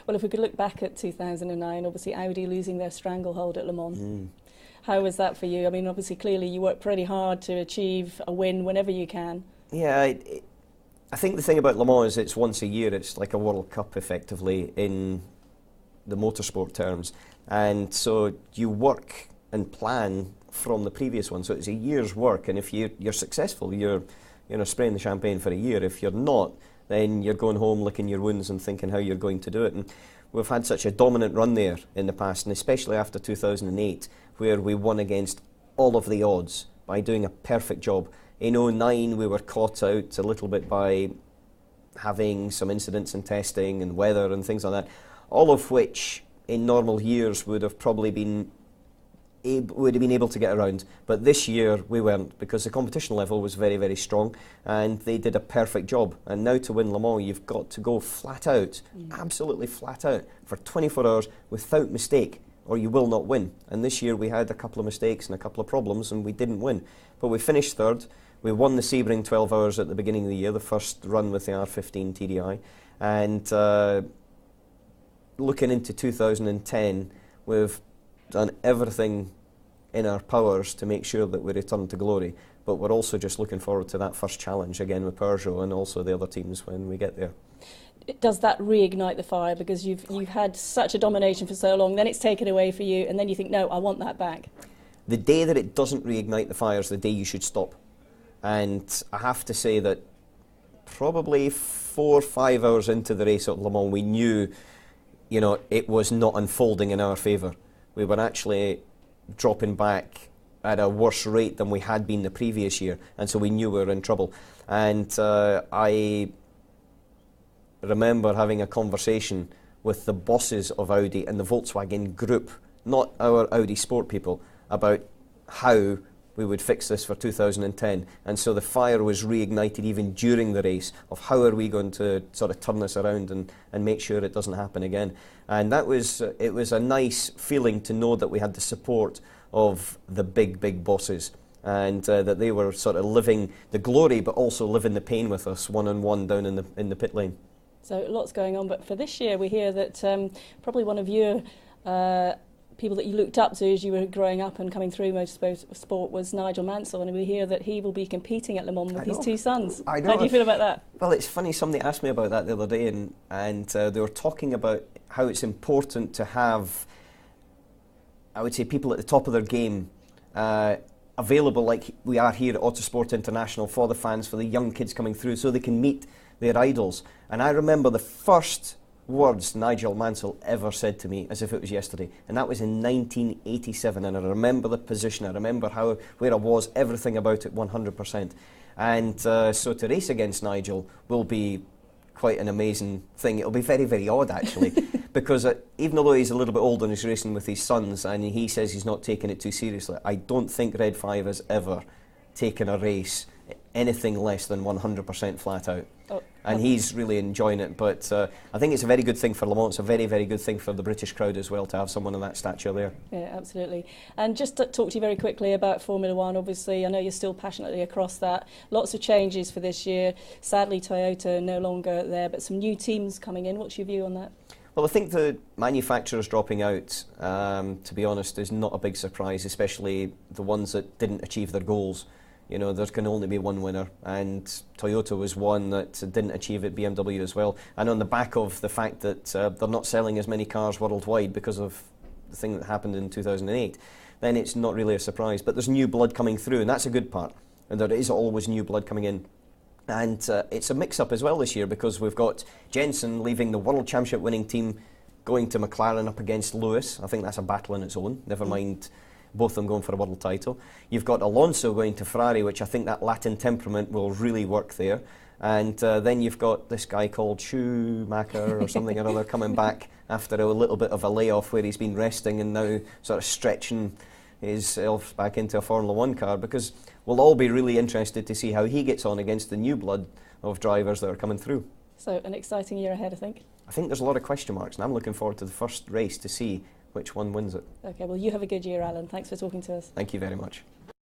Well, if we could look back at 2009, obviously Audi losing their stranglehold at Le Mans. How was that for you? I mean, obviously, clearly you work pretty hard to achieve a win whenever you can. Yeah, I think the thing about Le Mans is it's once a year. It's like a World Cup, effectively, in the motorsport terms. And so you work and plan from the previous one. So it's a year's work. And if you're successful, you're spraying the champagne for a year. If you're not, then you're going home licking your wounds and thinking how you're going to do it. And we've had such a dominant run there in the past, and especially after 2008, where we won against all of the odds by doing a perfect job. In 2009, we were caught out a little bit by having some incidents in testing and weather and things like that, all of which in normal years would have probably been able to get around. But this year we weren't, because the competition level was very, very strong, and they did a perfect job. And now to win Le Mans, you've got to go flat out, absolutely flat out, for 24 hours without mistake, or you will not win. And this year we had a couple of mistakes and a couple of problems, and we didn't win. But we finished third. We won the Sebring 12 hours at the beginning of the year, the first run with the R15 TDI. And looking into 2010, we've done everything in our powers to make sure that we return to glory. But we're also just looking forward to that first challenge again with Peugeot and also the other teams when we get there. Does that reignite the fire? Because you've had such a domination for so long, then it's taken away for you, and then you think, no, I want that back. The day that it doesn't reignite the fire is the day you should stop. And I have to say that probably 4 or 5 hours into the race at Le Mans, we knew, it was not unfolding in our favour. We were actually dropping back at a worse rate than we had been the previous year, and so we knew we were in trouble. And I remember having a conversation with the bosses of Audi and the Volkswagen group, not our Audi Sport people, about how we would fix this for 2010. And so the fire was reignited even during the race of how are we going to sort of turn this around and make sure it doesn't happen again. And it was a nice feeling to know that we had the support of the big bosses, and that they were sort of living the glory but also living the pain with us one-on-one down in the pit lane. So lots going on, but for this year we hear that probably one of your people that you looked up to as you were growing up and coming through motorsport was Nigel Mansell, and we hear that he will be competing at Le Mans with his 2 sons. I know. How do you feel about that? Well, it's funny, somebody asked me about that the other day, and they were talking about how it's important to have, I would say, people at the top of their game available, like we are here at Autosport International, for the fans, for the young kids coming through, so they can meet their idols. And I remember the first words Nigel Mansell ever said to me as if it was yesterday, and that was in 1987, and I remember the position, I remember where I was, everything about it 100%. And so to race against Nigel will be quite an amazing thing. It'll be very, very odd actually, because even though he's a little bit older and he's racing with his sons and he says he's not taking it too seriously, I don't think Red 5 has ever taken a race anything less than 100% flat out. And he's really enjoying it, but I think it's a very good thing for Le Mans. It's a very, very good thing for the British crowd as well to have someone of that stature there. Yeah, absolutely. And just to talk to you very quickly about Formula One, obviously, I know you're still passionately across that. Lots of changes for this year. Sadly, Toyota no longer there, but some new teams coming in. What's your view on that? Well, I think the manufacturers dropping out, to be honest, is not a big surprise, especially the ones that didn't achieve their goals. There can only be one winner, and Toyota was one that didn't achieve it, BMW as well. And on the back of the fact that they're not selling as many cars worldwide because of the thing that happened in 2008, then it's not really a surprise. But there's new blood coming through, and that's a good part. And there is always new blood coming in. And it's a mix-up as well this year, because we've got Jensen leaving the World Championship winning team, going to McLaren up against Lewis. I think that's a battle in its own, never mind both of them going for a world title. You've got Alonso going to Ferrari, which I think that Latin temperament will really work there. And then you've got this guy called Schumacher or something or other coming back after a little bit of a layoff where he's been resting and now sort of stretching himself back into a Formula One car, because we'll all be really interested to see how he gets on against the new blood of drivers that are coming through. So an exciting year ahead, I think. I think there's a lot of question marks, and I'm looking forward to the first race to see which one wins it. Okay, well, you have a good year, Alan. Thanks for talking to us. Thank you very much.